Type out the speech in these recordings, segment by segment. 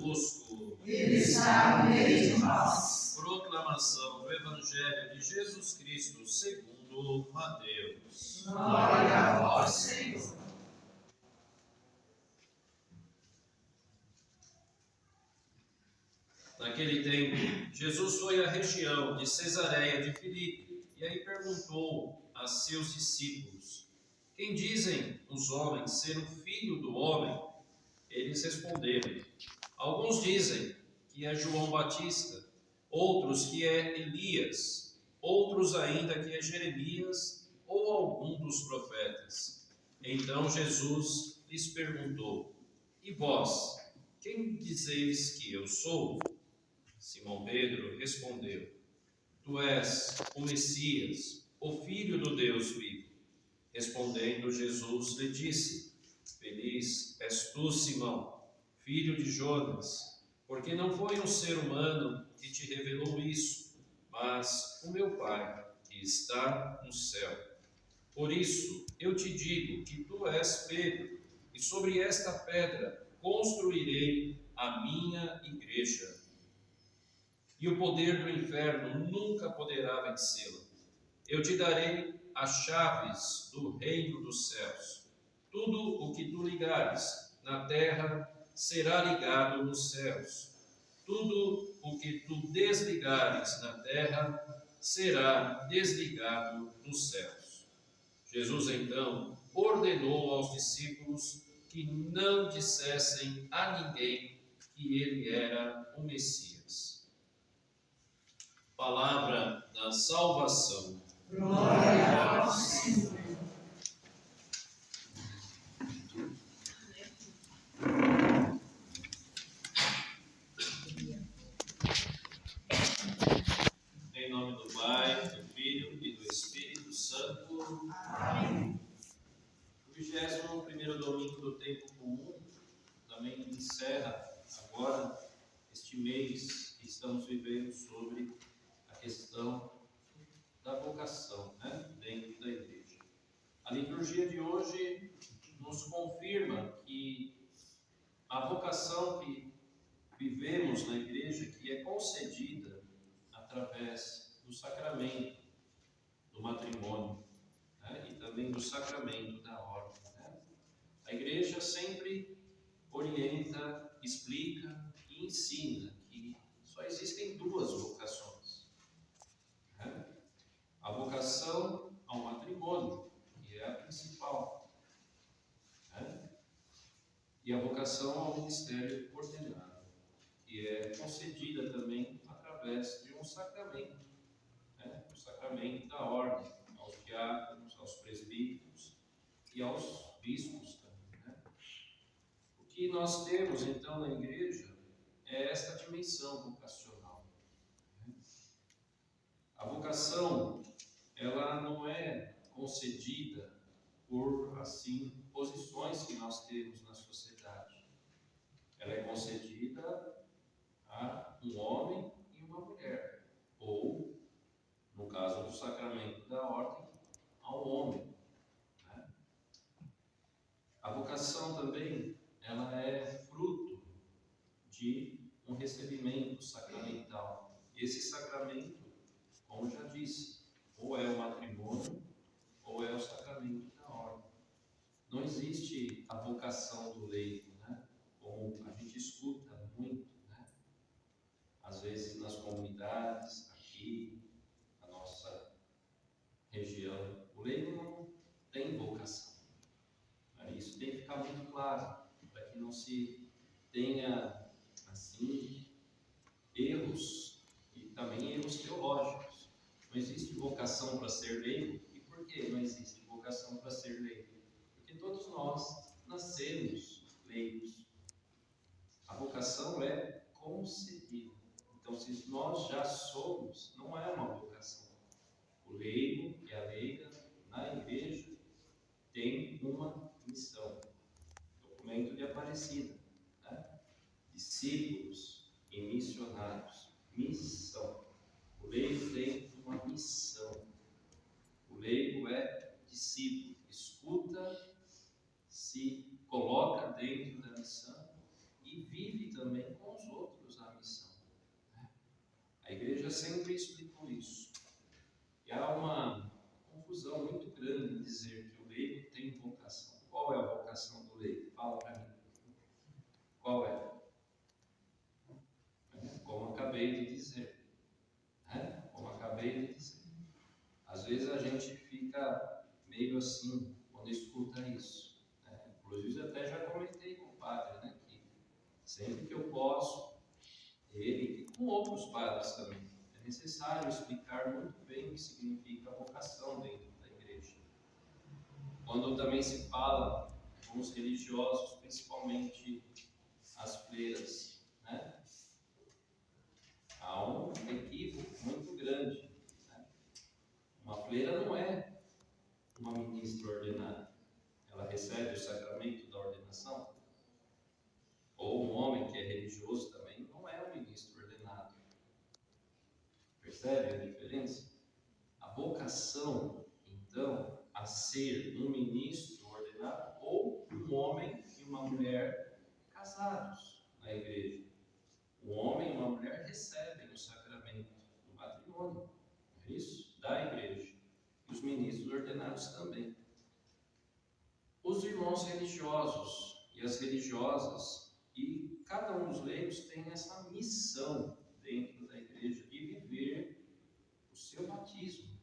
convosco. Ele está no meio de nós. Proclamação do Evangelho de Jesus Cristo segundo Mateus. Glória a vós, Senhor. Naquele tempo, Jesus foi à região de Cesareia de Filipe e aí perguntou a seus discípulos: quem dizem os homens ser o Filho do Homem? Eles responderam: alguns dizem que é João Batista, outros que é Elias, outros ainda que é Jeremias ou algum dos profetas. Então Jesus lhes perguntou: e vós, quem dizeis que eu sou? Simão Pedro respondeu: tu és o Messias, o Filho do Deus vivo. Respondendo Jesus lhe disse: feliz és tu, Simão, filho de Jonas, porque não foi um ser humano que te revelou isso, mas o meu Pai que está no céu. Por isso eu te digo que tu és Pedro, e sobre esta pedra construirei a minha igreja. E o poder do inferno nunca poderá vencê-la. Eu te darei as chaves do reino dos céus. Tudo o que tu ligares na terra será ligado nos céus. Tudo o que tu desligares na terra será desligado nos céus. Jesus então ordenou aos discípulos que não dissessem a ninguém que ele era o Messias. Palavra da salvação. Glória a vós, Senhor. Em nome do Pai, do Filho e do Espírito Santo. Amém. O 21º domingo do tempo comum também encerra agora este mês que estamos vivendo sobre a questão da vocação, dentro da igreja. A liturgia de hoje nos confirma que a vocação que vivemos na igreja, que é concedida através do sacramento do matrimônio, e também do sacramento da ordem. A igreja sempre orienta, explica e ensina que só existem duas vocações. A vocação ao matrimônio, que é a principal, e a vocação ao ministério ordenado, que é concedida também através de um sacramento, o sacramento da ordem, aos diáconos, aos presbíteros e aos bispos também. O que nós temos então na igreja é esta dimensão vocacional. A vocação, ela não é concedida por, assim, posições que nós temos na sociedade. Ela é concedida a um homem e uma mulher, ou, no caso do sacramento da ordem, ao homem. A vocação também, ela é fruto de um recebimento sacramental. Esse sacramento, como já disse, ou é o matrimônio, ou é o sacramento da ordem. Não existe a vocação do leigo, como a gente escuta muito, às vezes nas comunidades, aqui, na nossa região. O leigo não tem vocação. Isso tem que ficar muito claro, para que não se tenha, assim, erros, e também erros teológicos. Não existe vocação para ser leigo. E por que não existe vocação para ser leigo? Porque todos nós nascemos leigos. A vocação é concedida. Então, se nós já somos, não é uma vocação. O leigo e a leiga na igreja tem uma missão. Documento de Aparecida. Discípulos e missionários. Missão. O leigo tem uma missão. O leigo é discípulo. Escuta, se coloca dentro da missão e vive também com os outros a missão. A igreja sempre explicou isso. E há uma confusão muito grande em dizer que o leigo tem vocação. Qual é a vocação do leigo? Fala para mim. Qual é? Como acabei de dizer. Como acabei de dizer. Às vezes a gente fica meio assim quando escuta isso. Inclusive até já comentei com o padre, que sempre que eu posso, ele e com outros padres também, é necessário explicar muito bem o que significa vocação dentro da igreja. Quando também se fala com os religiosos, principalmente as freiras, há um equívoco muito grande. Uma freira não é uma ministra ordenada. Ela recebe o sacramento da ordenação. Ou um homem que é religioso também não é um ministro ordenado. Percebe a diferença? A vocação, então, a ser um ministro ordenado ou um homem e uma mulher casados na igreja. Um homem e uma mulher recebem o sacramento do matrimônio, é isso? Da igreja. E os ministros ordenados também. Os irmãos religiosos e as religiosas, e cada um dos leigos tem essa missão dentro da igreja de viver o seu batismo.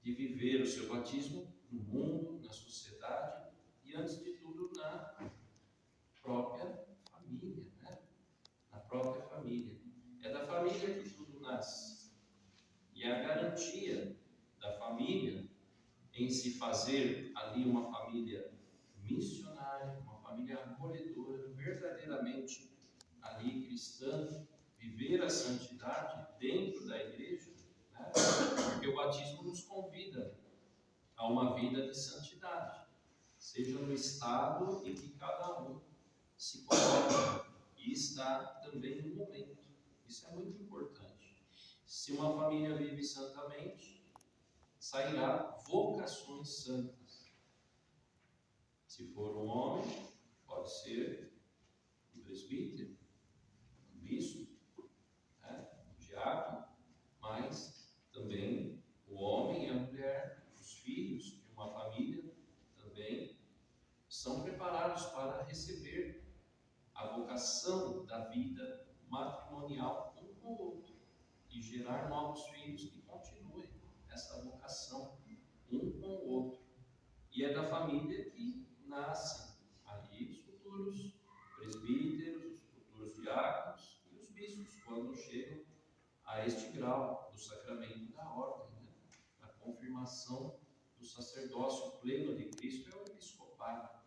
De viver o seu batismo no mundo, na sociedade e, antes de tudo, na própria família. Na própria família. É da família que tudo nasce. E a garantia da família em se fazer ali uma família missionária, uma família acolhedora, verdadeiramente ali cristã, viver a santidade dentro da igreja, porque o batismo nos convida a uma vida de santidade, seja no estado em que cada um se coloca e está também no momento. Isso é muito importante. Se uma família vive santamente, sairá vocações santas. Se for um homem, pode ser um presbítero, um bispo, um diácono, mas também o homem e a mulher, os filhos de uma família, também são preparados para receber a vocação da vida matrimonial um com o outro e gerar novos filhos que continuem essa vocação um com o outro. E é da família que nascem ali os futuros presbíteros, os futuros diáconos e os bispos, quando chegam a este grau do sacramento da ordem, a confirmação do sacerdócio pleno de Cristo é o episcopado.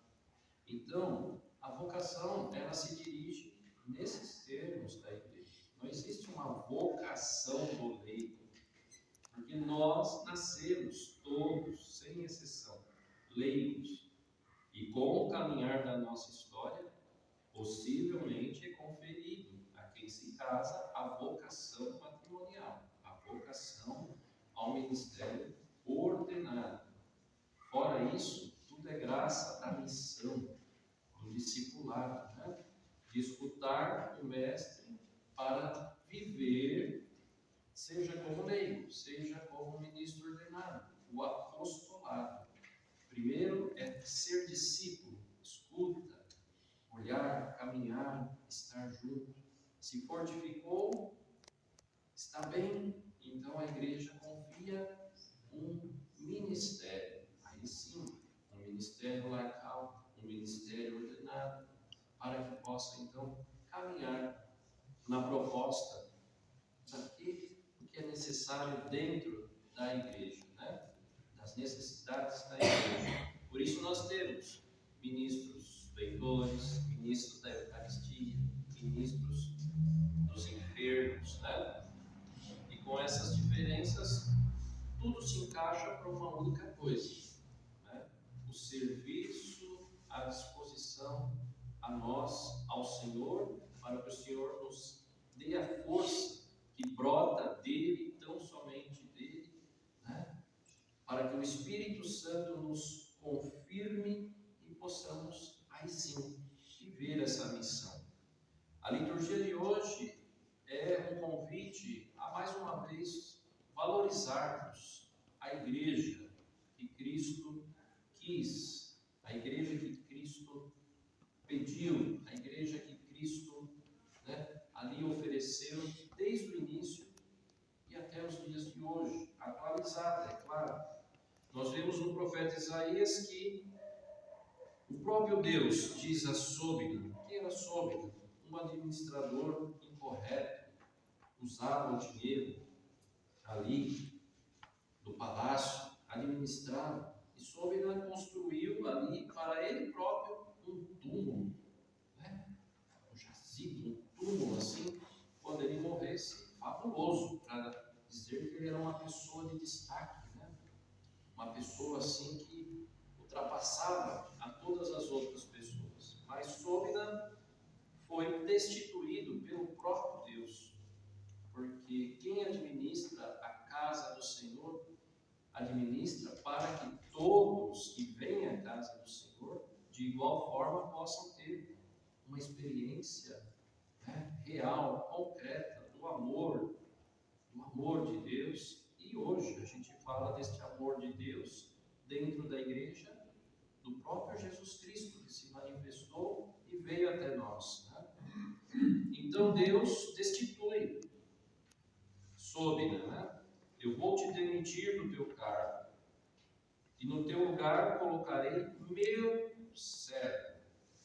Então, a vocação, ela se dirige nesses termos da igreja. Não existe uma vocação do leigo, porque nós nascemos todos, sem exceção, leigos. E com o caminhar da nossa história, possivelmente é conferido a quem se casa a vocação matrimonial, a vocação ao ministério ordenado. Fora isso, tudo é graça da missão, do discipulado, de escutar o mestre para viver, seja como leigo, seja como ministro ordenado, o apostolado. Primeiro é ser discípulo, escuta, olhar, caminhar, estar junto. Se fortificou, está bem, então a igreja confia um ministério, aí sim, um ministério laical, um ministério ordenado, para que possa então caminhar na proposta daquilo que é necessário dentro da igreja, das necessidades da igreja. Por isso nós temos ministros leitores, ministros da Eucaristia, ministros dos enfermos, E com essas diferenças, tudo se encaixa para uma única coisa, o serviço, a disposição a nós, ao Senhor, para que o Senhor nos dê a força que brota dele, tão somente dele, para que o Espírito Santo nos confirme e possamos, aí sim, viver essa missão. A liturgia de hoje é um convite a, mais uma vez, valorizarmos a igreja que Cristo quis, a igreja que Cristo pediu, a igreja que Cristo, ali ofereceu desde o início e até os dias de hoje, atualizada, é claro. Nós vemos no profeta Isaías que o próprio Deus diz a Sóbina, que era Sóbina, um administrador incorreto, usava o dinheiro ali do palácio, administrava, e Sóbina construiu ali para ele próprio um túmulo, um jazigo, um túmulo assim, quando ele morresse, fabuloso, para dizer que ele era uma pessoa de destaque, uma pessoa assim que ultrapassava a todas as outras pessoas. Mas Sóbina foi destituído pelo próprio Deus, porque quem administra a casa do Senhor, administra para que todos que vêm à casa do Senhor, de igual forma, possam ter uma experiência real, concreta, do amor de Deus. E hoje a gente fala deste amor de Deus dentro da igreja, do próprio Jesus Cristo, que se manifestou e veio até nós. Então Deus destitui Sóbina, eu vou te demitir do teu cargo, e no teu lugar colocarei meu servo.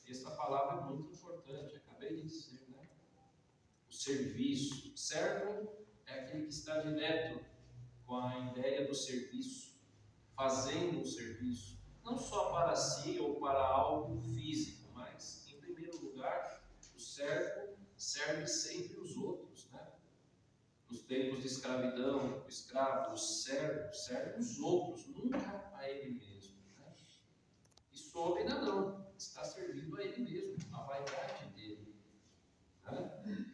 Essa palavra é muito importante, acabei de dizer, o serviço. Servo é aquele que está direto com a ideia do serviço, fazendo um serviço, não só para si ou para algo físico, mas, em primeiro lugar, o servo serve sempre os outros, Nos tempos de escravidão, o escravo, o servo, serve os outros, nunca a ele mesmo, E Sóbina não, está servindo a ele mesmo, a vaidade dele,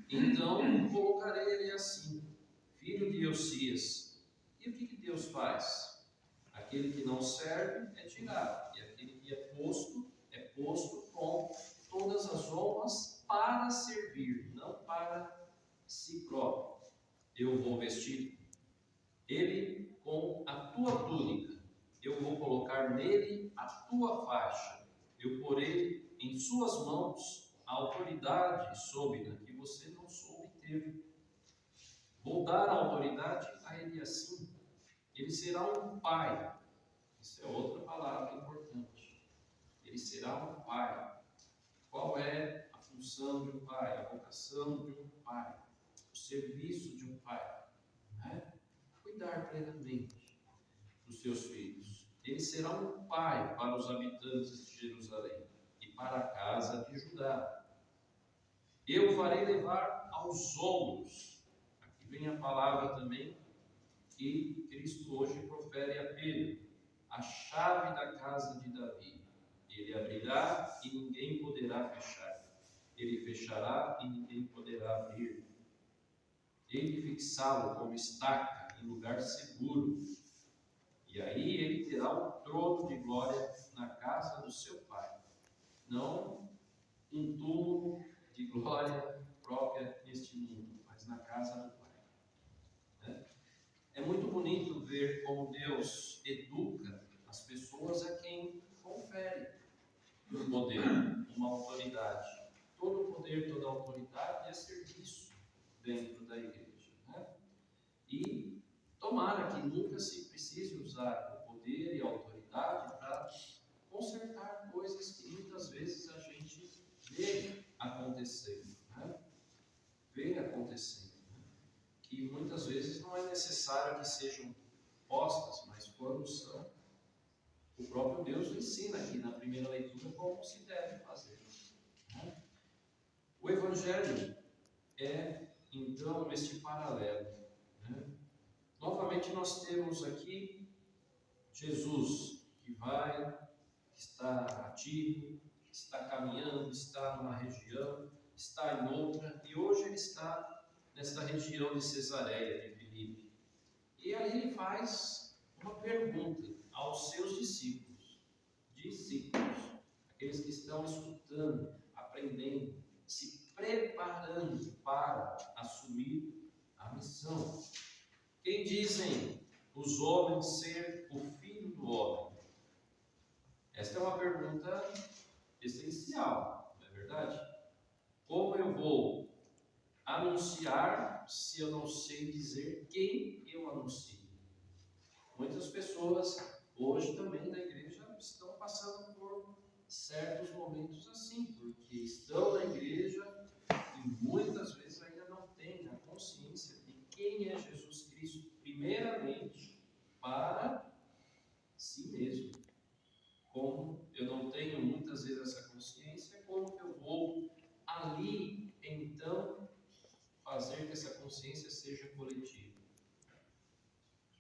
Então, colocarei ele assim, filho de Josias. E o que Deus faz? Aquele que não serve é tirado, e aquele que é posto com todas as honras para servir, não para si próprio. Eu vou vestir ele com a tua túnica, eu vou colocar nele a tua faixa, eu porei em suas mãos a autoridade Sóbina que você não soube ter. Vou dar a autoridade a ele assim, ele será um pai. Isso é outra palavra importante. Ele será um pai. Qual é a função de um pai? A vocação de um pai? O serviço de um pai? Cuidar plenamente dos seus filhos. Ele será um pai para os habitantes de Jerusalém e para a casa de Judá. Eu o farei levar aos ombros. Aqui vem a palavra também que Cristo hoje profere a Pedro. A chave da casa de Davi. Ele abrirá e ninguém poderá fechar. Ele fechará e ninguém poderá abrir. Ele fixá-lo como estaca em lugar seguro. E aí ele terá um trono de glória na casa do seu pai. Não um túmulo de glória própria neste mundo, mas na casa do Pai. É muito bonito ver como Deus educa as pessoas a quem confere um poder, uma autoridade. Todo poder, toda autoridade é serviço dentro da igreja. E tomara que nunca se precise usar o poder e a autoridade para consertar coisas que muitas vezes a gente vê acontecendo. Vê acontecendo. Que muitas vezes não é necessário que sejam postas, mas quando são, o próprio Deus ensina aqui na primeira leitura como se deve fazer. O Evangelho é, então, este paralelo. Novamente nós temos aqui Jesus, que vai, que está ativo, que está caminhando, está numa região, está em outra, e hoje ele está nesta região de Cesareia, de Filipe. E aí ele faz uma pergunta aos seus discípulos, aqueles que estão escutando, aprendendo, se preparando preparando para assumir a missão. Quem dizem os homens ser o filho do homem? Esta é uma pergunta essencial, não é verdade? Como eu vou anunciar se eu não sei dizer quem eu anuncio? Muitas pessoas hoje também na igreja estão passando por certos momentos assim, porque estão na igreja e muitas vezes ainda não têm a consciência de quem é Jesus Cristo, primeiramente para si mesmo. Como eu não tenho muitas vezes essa consciência, como que eu vou ali então fazer que essa consciência seja coletiva?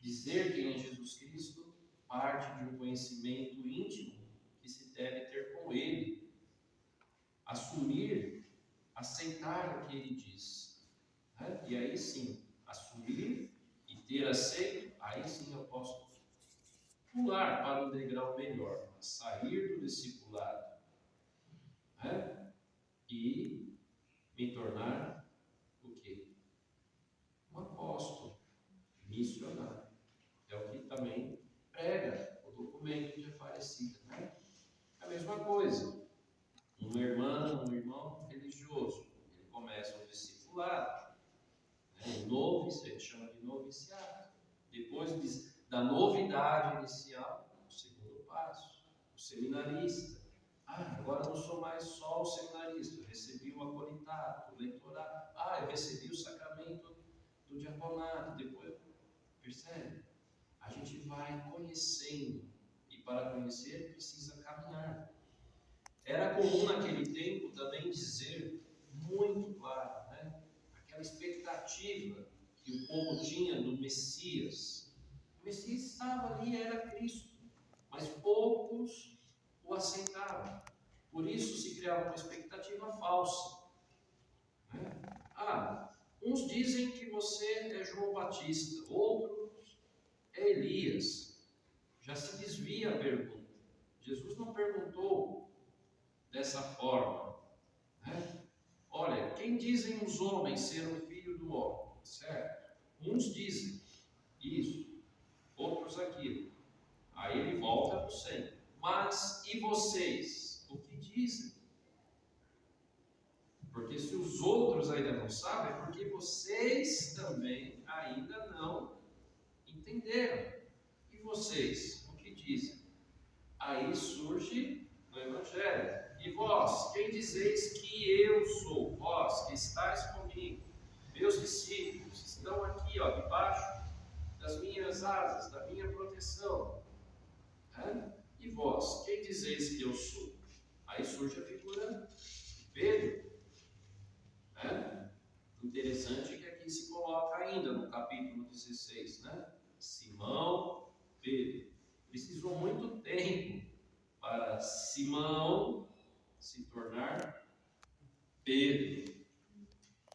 Dizer quem é Jesus Cristo parte de um conhecimento íntimo que se deve ter com Ele. Assumir, aceitar o que Ele diz. Né? E aí sim, assumir e ter aceito, aí sim eu posso pular para um degrau melhor, sair do discipulado, né? E me tornar o quê? Um apóstolo, missionário. É o que também prega o documento de Aparecida, né? É a mesma coisa. Uma irmã, um irmão religioso, ele começa um discipulado, né? Um novice, a gente chama de noviciado. Depois da novidade inicial, o segundo passo, o seminarista. Agora não sou mais só o seminarista, eu recebi o acolitato, o leitorado. Eu recebi o sacramento do diaconato. Depois, percebe? A gente vai conhecendo, e para conhecer precisa caminhar. Era comum naquele tempo também dizer muito claro, né? Aquela expectativa que o povo tinha do Messias. O Messias estava ali, era Cristo, mas poucos o aceitavam. Por isso se criava uma expectativa falsa, né? Uns dizem que você é João Batista, outros é Elias. Já se desvia a pergunta. Jesus não perguntou dessa forma, né? Olha, quem dizem os homens ser o filho do homem? Certo? Uns dizem isso, outros aquilo. Aí ele volta para o centro. Mas e vocês? O que dizem? Porque se os outros ainda não sabem, é porque vocês também ainda não entenderam. E vocês? O que dizem? Aí surge no Evangelho. E vós, quem dizeis que eu sou? Vós que estáis comigo, meus discípulos, estão aqui, debaixo das minhas asas, da minha proteção. E vós, quem dizeis que eu sou? Aí surge a figura de Pedro. Interessante é que aqui se coloca ainda no capítulo 16, né? Simão Pedro. Precisou muito tempo para Simão se tornar Pedro.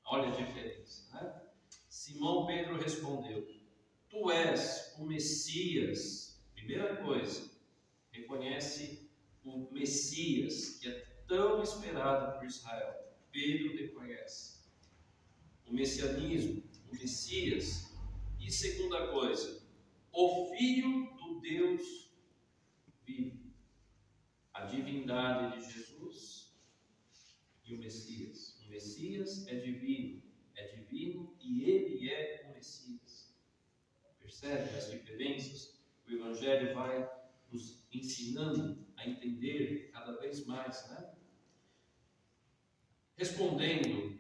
Olha a diferença, né? Simão Pedro respondeu: Tu és o Messias. Primeira coisa, reconhece o Messias, que é tão esperado por Israel. Pedro reconhece o messianismo, o Messias. E segunda coisa, o Filho do Deus vivo. A divindade de Jesus e o Messias. O Messias é divino e ele é o Messias. Percebe as diferenças? O Evangelho vai nos ensinando a entender cada vez mais, né? Respondendo,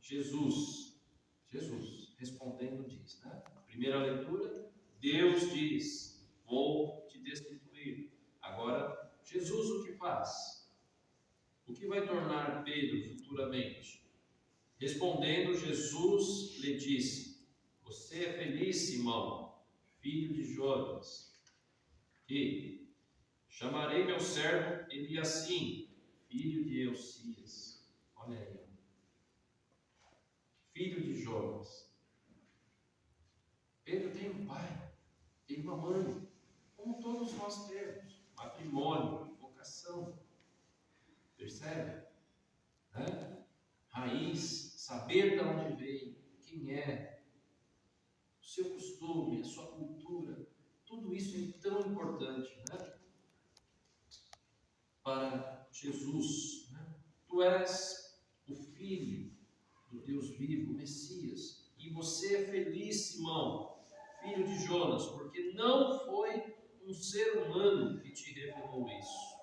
Jesus respondendo diz, né? Primeira leitura, Deus diz, vou te destituir. Agora, Jesus o que faz? O que vai tornar Pedro futuramente? Respondendo, Jesus lhe disse: Você é feliz, Simão, filho de Jonas, que chamarei meu servo Eliassim, filho de Elcias. Olha aí. Filho de Jonas. Pedro tem um pai, tem uma mãe, como todos nós temos. Matrimônio, vocação. Percebe? raiz, saber de onde veio, quem é, o seu costume, a sua cultura, tudo isso é tão importante, né? Para Jesus, né? Tu és o Filho do Deus vivo, o Messias, e você é feliz, Simão, filho de Jonas, porque não foi um ser humano que te revelou isso,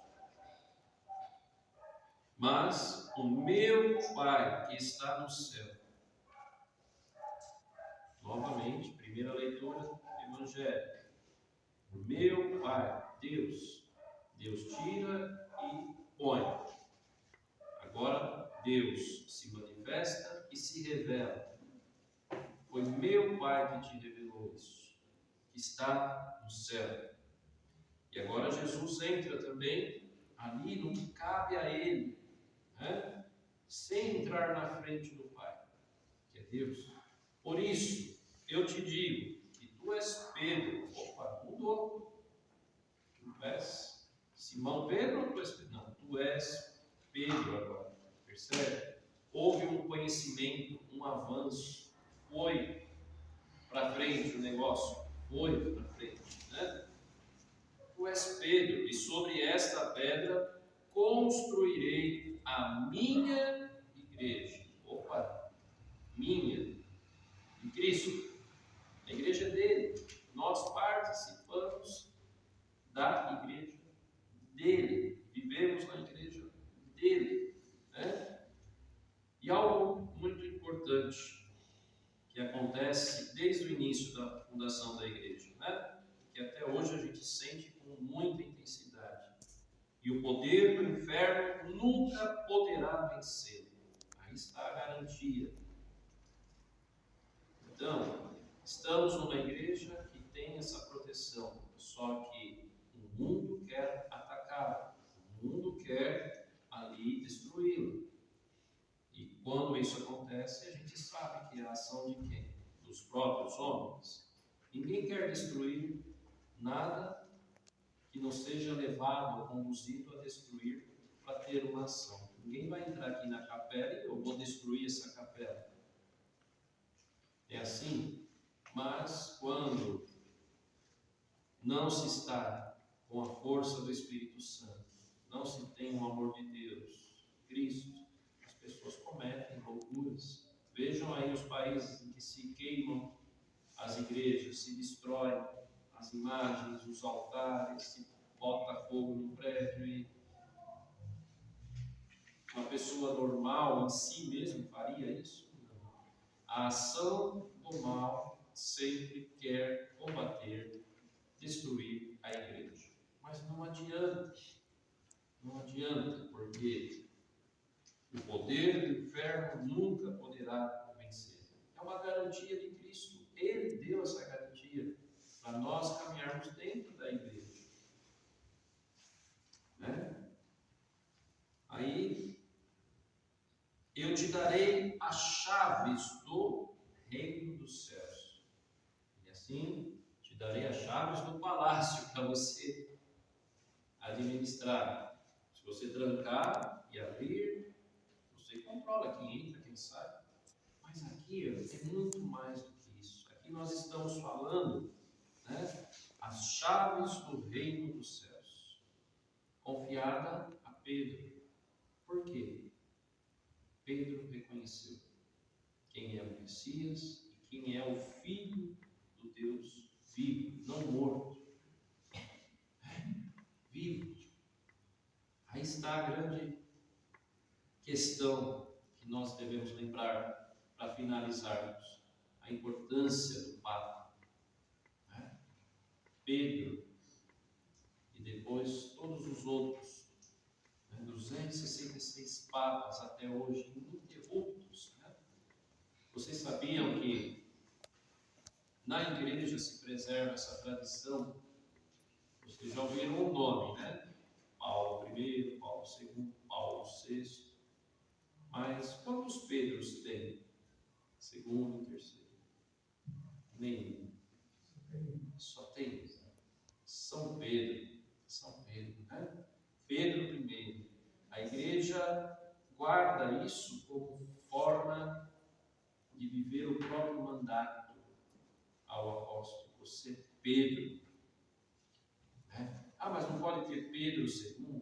mas o meu Pai que está no céu. Novamente, primeira leitura do Evangelho. O meu Pai, Deus tira e põe. Agora Deus se manifesta e se revela. Foi meu Pai que te revelou isso, que está no céu. E agora Jesus entra também ali no que cabe a Ele, né? Sem entrar na frente do Pai, que é Deus. Por isso, eu te digo que tu és Pedro. Opa, mudou. Tu és Simão Pedro ou tu és Pedro? Não, tu és Pedro agora. Percebe? Houve um conhecimento, um avanço. Foi para frente o negócio. Foi para frente, né? Tu és Pedro, e sobre esta pedra construirei a minha igreja. Opa, minha. De Cristo. A igreja é dele. Nós participamos da igreja dele. Vivemos na igreja dele, né? E algo muito importante que acontece desde o início da fundação da igreja, né? Que até hoje a gente sente com muita intensidade. E o poder do inferno nunca poderá vencê-lo. Aí está a garantia. Então, estamos numa igreja que tem essa proteção, só que o mundo quer atacar, o mundo quer ali destruí-la. E quando isso acontece, a gente sabe que é a ação de quem? Dos próprios homens. Ninguém quer destruir nada que não seja levado ou conduzido a destruir para ter uma ação. Ninguém vai entrar aqui na capela e eu vou destruir essa capela. É assim? Mas quando não se está com a força do Espírito Santo, não se tem o amor de Deus, Cristo, as pessoas cometem loucuras. Vejam aí os países em que se queimam as igrejas, se destroem as imagens, os altares, se bota fogo no prédio e uma pessoa normal em si mesmo faria isso? Não. A ação do mal sempre quer combater, destruir a igreja. Mas não adianta, porque o poder do inferno nunca poderá vencer. É uma garantia de Cristo. Ele deu essa garantia para nós caminharmos dentro da igreja. Né? Aí, eu te darei as chaves do reino dos céus. E assim, te darei as chaves do palácio para você administrar. Se você trancar e abrir, você controla quem entra, quem sai. Mas aqui é muito mais do que isso. Aqui nós estamos falando, né, as chaves do reino dos céus, confiada a Pedro. Por quê? Pedro reconheceu quem é o Messias e quem é o Filho do Deus vivo, não morto. Vivo. Aí está a grande questão que nós devemos lembrar para finalizarmos: a importância do Papa. Né? Pedro e depois todos os outros, 266 papas até hoje, ininterruptos. Né? Vocês sabiam que na igreja se preserva essa tradição? Vocês já ouviram o nome, né? Paulo I, Paulo II, Paulo VI. Mas quantos Pedros tem? Segundo e terceiro? Nenhum. Só tem São Pedro. São Pedro, né? Pedro I. A igreja guarda isso como próprio mandato ao apóstolo: você é Pedro. Ah, mas não pode ter Pedro II?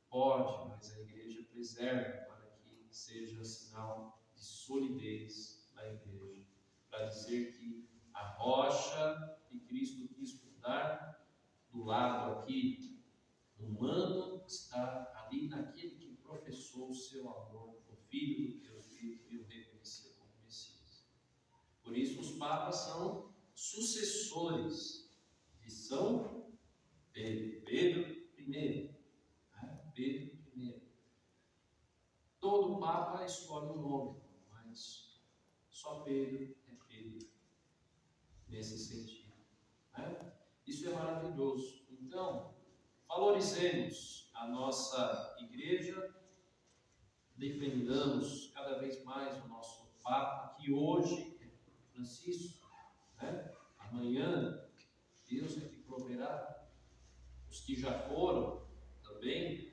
Pode, mas a igreja preserva para que seja sinal de solidez na igreja, para dizer que a rocha que Cristo quis mudar do lado aqui humano está ali naquele que professou o seu amor, o Filho do Deus vivo, e o reconheceu como Messias. Por isso os papas são sucessores de São Pedro, Pedro I. Pedro I. Todo papa escolhe um nome, mas só Pedro é Pedro nesse sentido. Isso é maravilhoso. Então, valorizemos a nossa igreja, defendamos cada vez mais o nosso Papa, que hoje é Francisco. Amanhã, Deus é que proverá. Os que já foram também,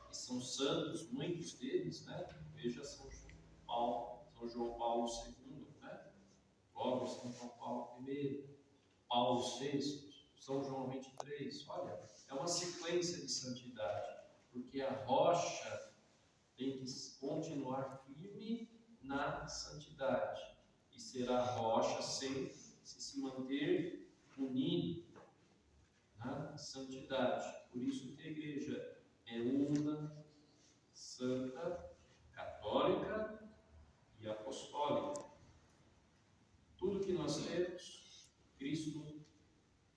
que são santos, muitos deles, veja São João Paulo II, logo São João Paulo I, Paulo VI, São João 23. Olha, é uma sequência de santidade, porque a rocha tem que continuar firme na santidade, e será rocha sem se manter unido na santidade. Por isso que a igreja é una, santa, católica e apostólica. Tudo que nós temos, Cristo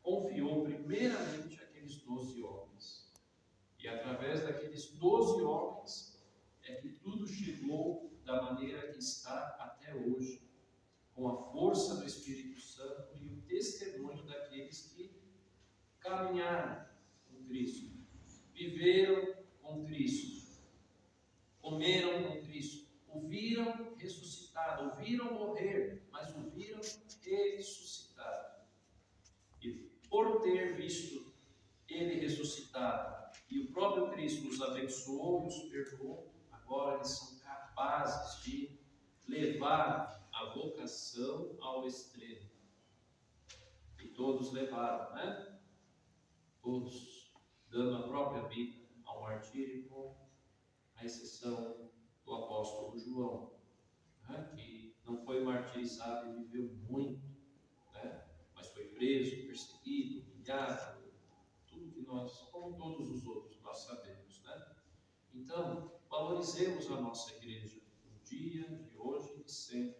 confiou primeiramente àqueles 12 homens. E através daqueles 12 homens é que tudo chegou da maneira que está até hoje, com a força do Espírito Santo e o testemunho daqueles que caminharam com Cristo, viveram com Cristo, comeram com Cristo, o viram ressuscitado, o viram morrer, mas o viram ressuscitado. E por ter visto ele ressuscitado e o próprio Cristo os abençoou e os perdoou, agora eles são capazes de levar a vocação ao extremo. E todos levaram, Todos dando a própria vida ao martírio, com a exceção do apóstolo João, que não foi martirizado e viveu muito, mas foi preso, perseguido, humilhado, tudo que nós, como todos os outros, nós sabemos. Então, valorizemos a nossa igreja no dia de hoje e de sempre.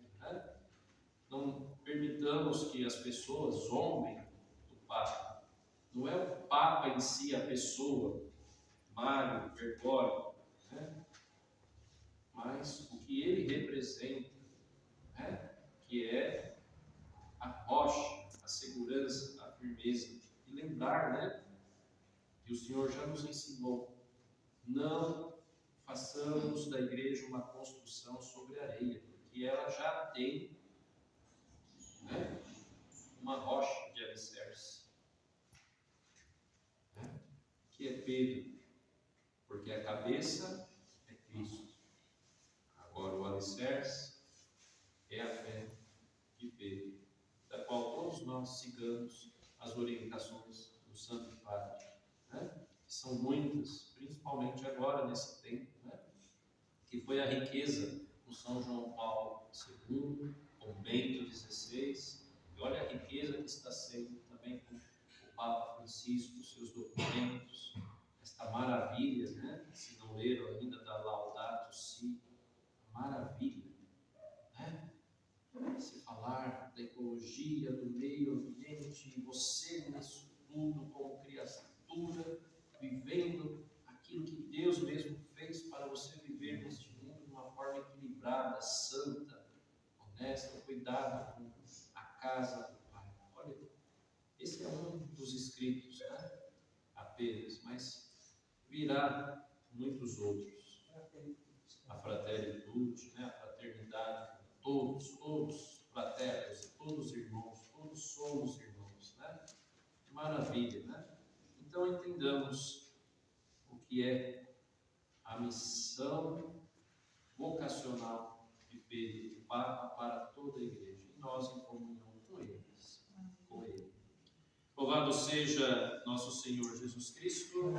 Não permitamos que as pessoas zombem do Papa. Não é o Papa em si a pessoa, Mário, Bergoglio, mas o que ele representa, que é a rocha, a segurança, a firmeza. E lembrar, que o Senhor já nos ensinou: não façamos da igreja uma construção sobre areia, porque ela já tem uma rocha de alicerce, que é Pedro, porque a cabeça é Cristo. Agora o alicerce é a fé de Pedro, da qual todos nós sigamos as orientações do Santo Padre, que são muitas, principalmente agora nesse tempo, que foi a riqueza com São João Paulo II, com Bento XVI, e olha a riqueza que está sendo também com o Papa Francisco, os seus documentos, esta maravilha, se não leram ainda, da Laudato Si, maravilha, se falar da ecologia, do meio ambiente, você nisso tudo como criatura, vivendo aquilo que Deus mesmo fez para você viver neste mundo de uma forma equilibrada, santa, honesta, cuidado com a casa do Pai. Olha, esse é um dos escritos, apenas, mas virá muitos outros. A Fratelli Tutti, a fraternidade, todos fraternos, todos irmãos, todos somos irmãos, Maravilha, Então entendamos o que é a missão vocacional de Pedro e Papa para toda a igreja, e nós em comunhão com eles, com ele. Louvado seja nosso Senhor Jesus Cristo.